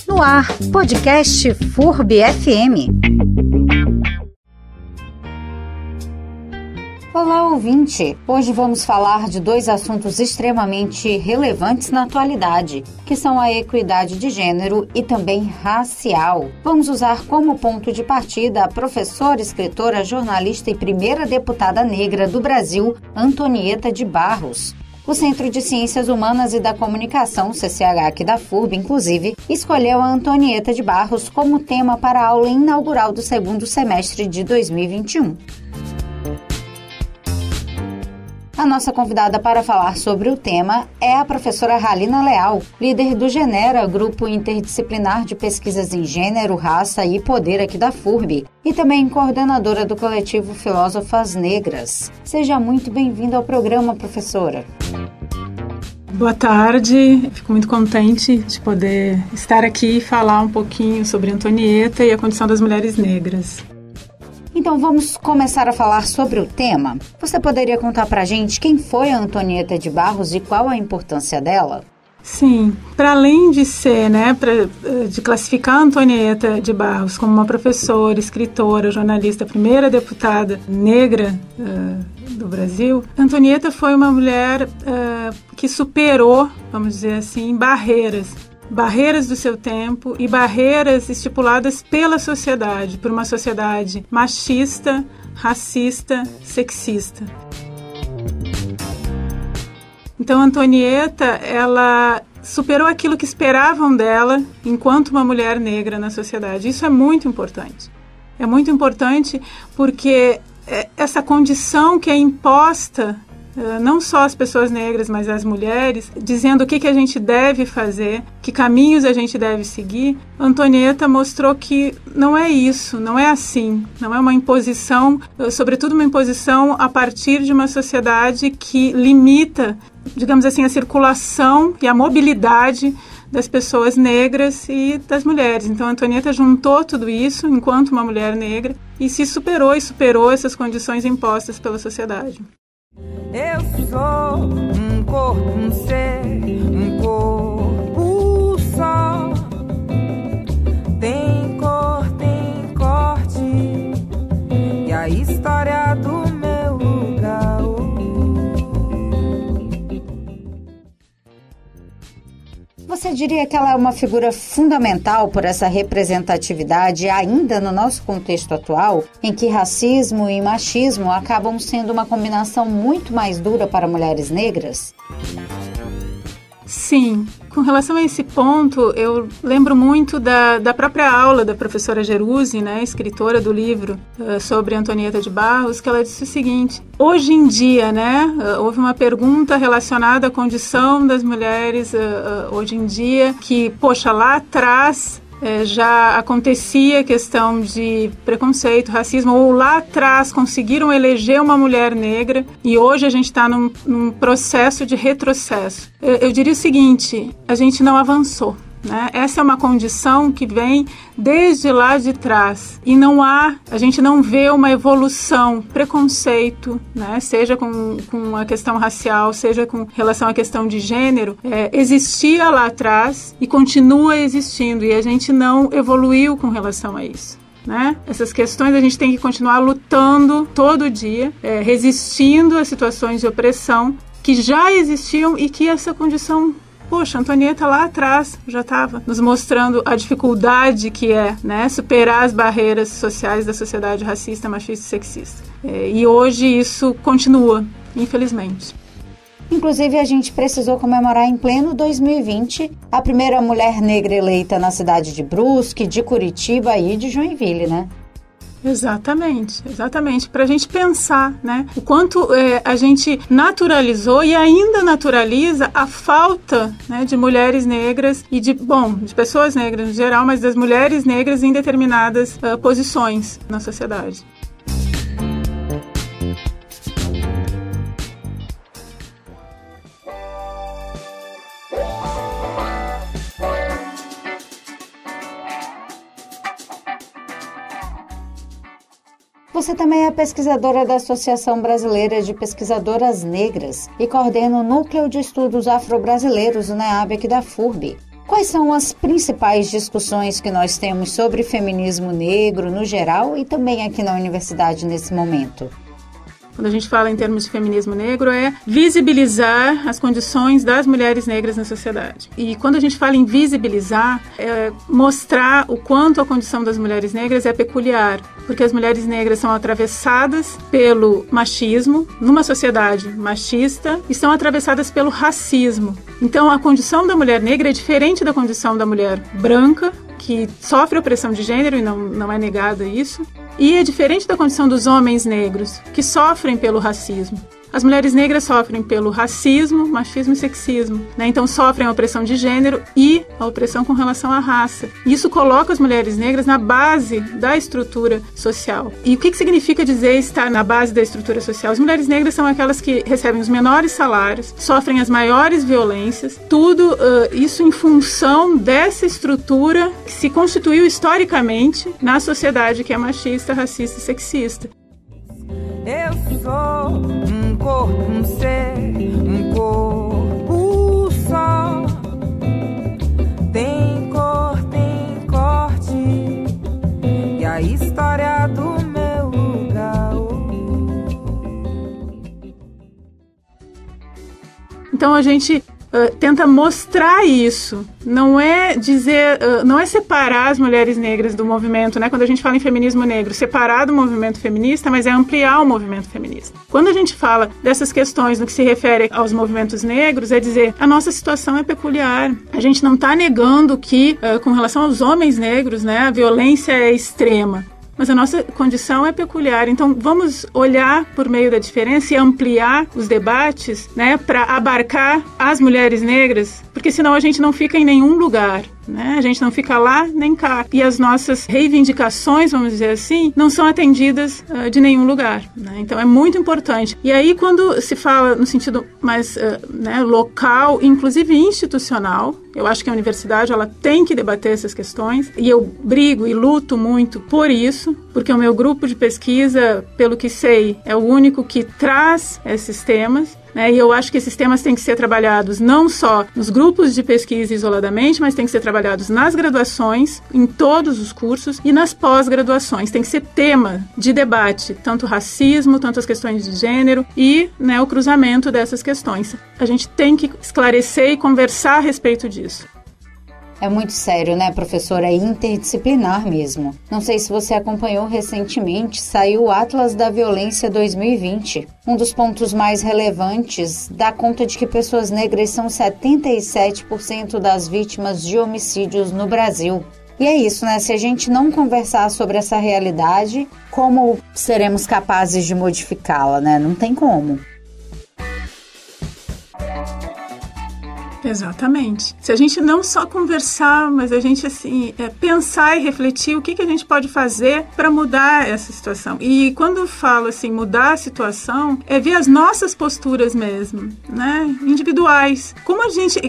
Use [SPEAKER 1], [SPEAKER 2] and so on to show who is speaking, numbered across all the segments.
[SPEAKER 1] No ar, podcast FURB FM. Olá, ouvinte! Hoje vamos falar de dois assuntos extremamente relevantes na atualidade, que são a equidade de gênero e também racial. Vamos usar como ponto de partida a professora, escritora, jornalista e primeira deputada negra do Brasil, Antonieta de Barros. O Centro de Ciências Humanas e da Comunicação, CCH aqui da FURB, inclusive, escolheu a Antonieta de Barros como tema para a aula inaugural do segundo semestre de 2021. A nossa convidada para falar sobre o tema é a professora Halina Leal, líder do Genera, grupo interdisciplinar de pesquisas em gênero, raça e poder aqui da FURB, e também coordenadora do coletivo Filósofas Negras. Seja muito bem-vinda ao programa, professora.
[SPEAKER 2] Boa tarde, fico muito contente de poder estar aqui e falar um pouquinho sobre Antonieta e a condição das mulheres negras.
[SPEAKER 1] Então vamos começar a falar sobre o tema. Você poderia contar pra gente quem foi a Antonieta de Barros e qual a importância dela?
[SPEAKER 2] Sim, para além de ser, de classificar a Antonieta de Barros como uma professora, escritora, jornalista, primeira deputada negra do Brasil, Antonieta foi uma mulher que superou, vamos dizer assim, barreiras do seu tempo e barreiras estipuladas pela sociedade, por uma sociedade machista, racista, sexista. Então, Antonieta, ela superou aquilo que esperavam dela enquanto uma mulher negra na sociedade. Isso é muito importante. É muito importante porque essa condição que é imposta não só as pessoas negras, mas as mulheres, dizendo o que a gente deve fazer, que caminhos a gente deve seguir, Antonieta mostrou que não é isso, não é assim, não é uma imposição, sobretudo uma imposição a partir de uma sociedade que limita, digamos assim, a circulação e a mobilidade das pessoas negras e das mulheres. Então, Antonieta juntou tudo isso enquanto uma mulher negra e superou essas condições impostas pela sociedade.
[SPEAKER 3] Eu sou um corpo, um ser, um corpo só. Tem cor, tem corte, e a história do meu lugar.
[SPEAKER 1] Você diria que ela é uma figura fundamental por essa representatividade ainda no nosso contexto atual, em que racismo e machismo acabam sendo uma combinação muito mais dura para mulheres negras?
[SPEAKER 2] Sim. Com relação a esse ponto, eu lembro muito da própria aula da professora Geruzzi, escritora do livro sobre Antonieta de Barros, que ela disse o seguinte: hoje em dia, houve uma pergunta relacionada à condição das mulheres hoje em dia, que, lá atrás já acontecia questão de preconceito, racismo, ou lá atrás conseguiram eleger uma mulher negra e hoje a gente está num processo de retrocesso. Eu diria o seguinte: a gente não avançou. Essa é uma condição que vem desde lá de trás e a gente não vê uma evolução, preconceito, seja com a questão racial, seja com relação à questão de gênero, existia lá atrás e continua existindo e a gente não evoluiu com relação a isso. Essas questões a gente tem que continuar lutando todo dia, resistindo a situações de opressão que já existiam e que essa condição... Antonieta lá atrás já estava nos mostrando a dificuldade que é, superar as barreiras sociais da sociedade racista, machista e sexista. E hoje isso continua, infelizmente.
[SPEAKER 1] Inclusive, a gente precisou comemorar em pleno 2020 a primeira mulher negra eleita na cidade de Brusque, de Curitiba e de Joinville,
[SPEAKER 2] Exatamente. Para a gente pensar, o quanto a gente naturalizou e ainda naturaliza a falta, de mulheres negras e de pessoas negras no geral, mas das mulheres negras em determinadas posições na sociedade.
[SPEAKER 1] Você também é pesquisadora da Associação Brasileira de Pesquisadoras Negras e coordena o Núcleo de Estudos Afro-Brasileiros, o NEAB, aqui da FURB. Quais são as principais discussões que nós temos sobre feminismo negro no geral e também aqui na universidade nesse momento?
[SPEAKER 2] Quando a gente fala em termos de feminismo negro, é visibilizar as condições das mulheres negras na sociedade. E quando a gente fala em visibilizar, é mostrar o quanto a condição das mulheres negras é peculiar, porque as mulheres negras são atravessadas pelo machismo, numa sociedade machista, e são atravessadas pelo racismo. Então, a condição da mulher negra é diferente da condição da mulher branca, que sofre opressão de gênero, e não é negado isso, e é diferente da condição dos homens negros, que sofrem pelo racismo. As mulheres negras sofrem pelo racismo, machismo e sexismo, né? Então sofrem a opressão de gênero e a opressão com relação à raça. Isso coloca as mulheres negras na base da estrutura social. E o que significa dizer estar na base da estrutura social? As mulheres negras são aquelas que recebem os menores salários, sofrem as maiores violências, tudo isso em função dessa estrutura que se constituiu historicamente na sociedade que é machista, racista e sexista.
[SPEAKER 3] Eu sou um corpo, um ser, um corpo só. Tem cor, tem corte, e a história do meu lugar.
[SPEAKER 2] Então a gente tenta mostrar isso, não é dizer, não é separar as mulheres negras do movimento, né? Quando a gente fala em feminismo negro, separar do movimento feminista, mas é ampliar o movimento feminista. Quando a gente fala dessas questões no que se refere aos movimentos negros, é dizer, a nossa situação é peculiar. A gente não está negando que, com relação aos homens negros, né, a violência é extrema. Mas a nossa condição é peculiar. Então, vamos olhar por meio da diferença e ampliar os debates, né, para abarcar as mulheres negras, porque senão a gente não fica em nenhum lugar, né? A gente não fica lá nem cá. E as nossas reivindicações, vamos dizer assim, não são atendidas de nenhum lugar, né? Então, é muito importante. E aí, quando se fala no sentido mais local, inclusive institucional, eu acho que a universidade ela tem que debater essas questões, e eu brigo e luto muito por isso, porque o meu grupo de pesquisa, pelo que sei, é o único que traz esses temas, né? E eu acho que esses temas têm que ser trabalhados não só nos grupos de pesquisa isoladamente, mas têm que ser trabalhados nas graduações, em todos os cursos, e nas pós-graduações. Tem que ser tema de debate, tanto racismo, tanto as questões de gênero e, né, o cruzamento dessas questões. A gente tem que esclarecer e conversar a respeito disso.
[SPEAKER 1] É muito sério, né, professora? É interdisciplinar mesmo. Não sei se você acompanhou recentemente, saiu o Atlas da Violência 2020. Um dos pontos mais relevantes dá conta de que pessoas negras são 77% das vítimas de homicídios no Brasil. E é isso, né? Se a gente não conversar sobre essa realidade, como seremos capazes de modificá-la, né? Não tem como.
[SPEAKER 2] Exatamente. Se a gente não só conversar, mas a gente assim pensar e refletir o que a gente pode fazer para mudar essa situação. E quando eu falo assim, mudar a situação, é ver as nossas posturas mesmo, né? Individuais.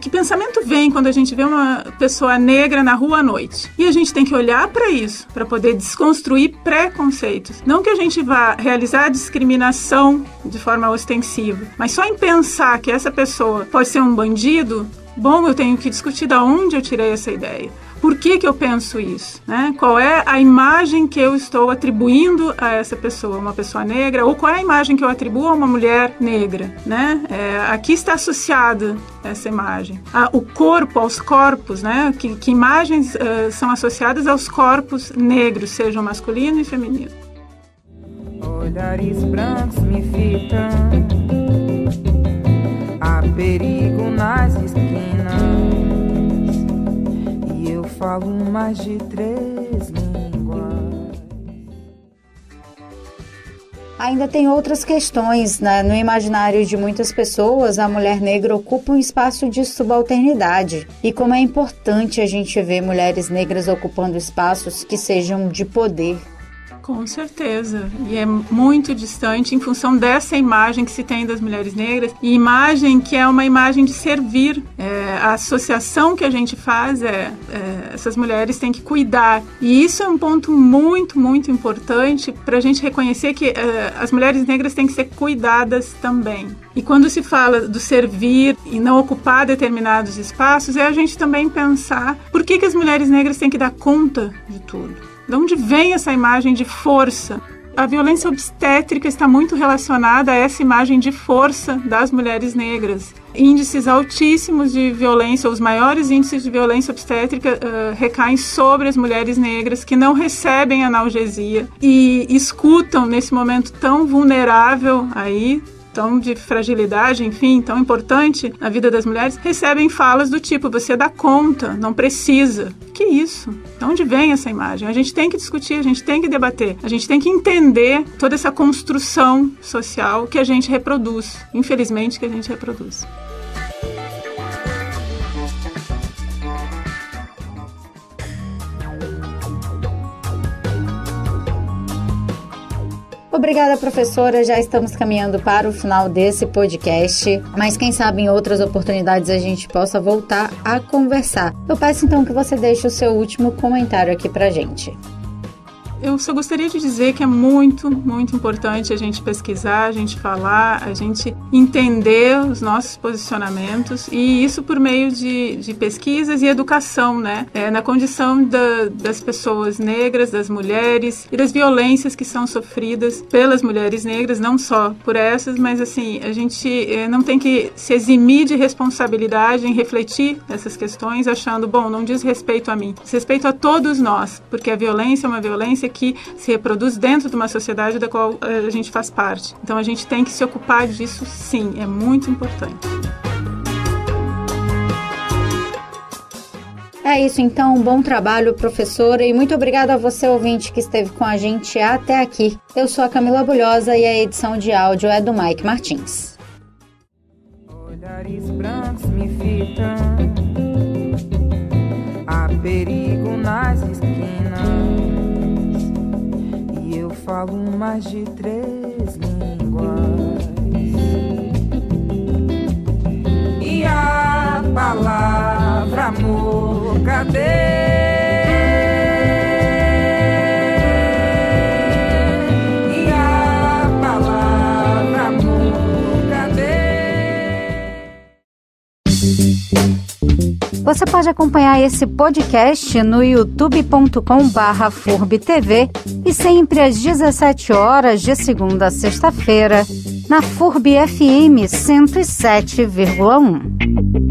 [SPEAKER 2] Que pensamento vem quando a gente vê uma pessoa negra na rua à noite? E a gente tem que olhar para isso, para poder desconstruir preconceitos. Não que a gente vá realizar discriminação de forma ostensiva, mas só em pensar que essa pessoa pode ser um bandido, bom, eu tenho que discutir de onde eu tirei essa ideia. Por que eu penso isso? Né? Qual é a imagem que eu estou atribuindo a essa pessoa, uma pessoa negra? Ou qual é a imagem que eu atribuo a uma mulher negra? Né? Aqui está associada essa imagem. O corpo, aos corpos, né? Que imagens são associadas aos corpos negros, sejam masculino e feminino.
[SPEAKER 3] Olhares brancos me fitam, há perigo nas esquinas, e eu falo mais de 3 línguas.
[SPEAKER 1] Ainda tem outras questões, né? No imaginário de muitas pessoas, a mulher negra ocupa um espaço de subalternidade. E como é importante a gente ver mulheres negras ocupando espaços que sejam de poder.
[SPEAKER 2] Com certeza, e é muito distante em função dessa imagem que se tem das mulheres negras, e imagem que é uma imagem de servir. A associação que a gente faz essas mulheres têm que cuidar, e isso é um ponto muito, muito importante para a gente reconhecer que as mulheres negras têm que ser cuidadas também. E quando se fala do servir e não ocupar determinados espaços, é a gente também pensar por que as mulheres negras têm que dar conta de tudo. De onde vem essa imagem de força? A violência obstétrica está muito relacionada a essa imagem de força das mulheres negras. Índices altíssimos de violência, os maiores índices de violência obstétrica recaem sobre as mulheres negras que não recebem analgesia e escutam nesse momento tão vulnerável aí, tão de fragilidade, enfim, tão importante na vida das mulheres, recebem falas do tipo, você dá conta, não precisa. Que isso? De onde vem essa imagem? A gente tem que discutir, a gente tem que debater, a gente tem que entender toda essa construção social que a gente reproduz, infelizmente que a gente reproduz.
[SPEAKER 1] Obrigada, professora. Já estamos caminhando para o final desse podcast, mas quem sabe em outras oportunidades a gente possa voltar a conversar. Eu peço então que você deixe o seu último comentário aqui pra gente.
[SPEAKER 2] Eu só gostaria de dizer que é muito, muito importante a gente pesquisar, a gente falar, a gente entender os nossos posicionamentos, e isso por meio de pesquisas e educação, né? Na condição das pessoas negras, das mulheres e das violências que são sofridas pelas mulheres negras, não só por essas, mas assim, a gente não tem que se eximir de responsabilidade em refletir essas questões achando, bom, não diz respeito a mim, diz respeito a todos nós, porque a violência é uma violência que se reproduz dentro de uma sociedade da qual a gente faz parte. Então a gente tem que se ocupar disso, sim, é muito importante.
[SPEAKER 1] É isso então, bom trabalho, professora, e muito obrigada a você, ouvinte, que esteve com a gente até aqui. Eu sou a Camila Bulhosa e a edição de áudio é do Mike Martins.
[SPEAKER 3] Olhares brancos me fitam, há perigo nas esquinas. Eu falo mais de 3 línguas. E a palavra amor, cadê? E a palavra amor, cadê?
[SPEAKER 1] Você pode acompanhar esse podcast no youtube.com/FurbTV e sempre às 17 horas de segunda a sexta-feira na FURB FM 107,1.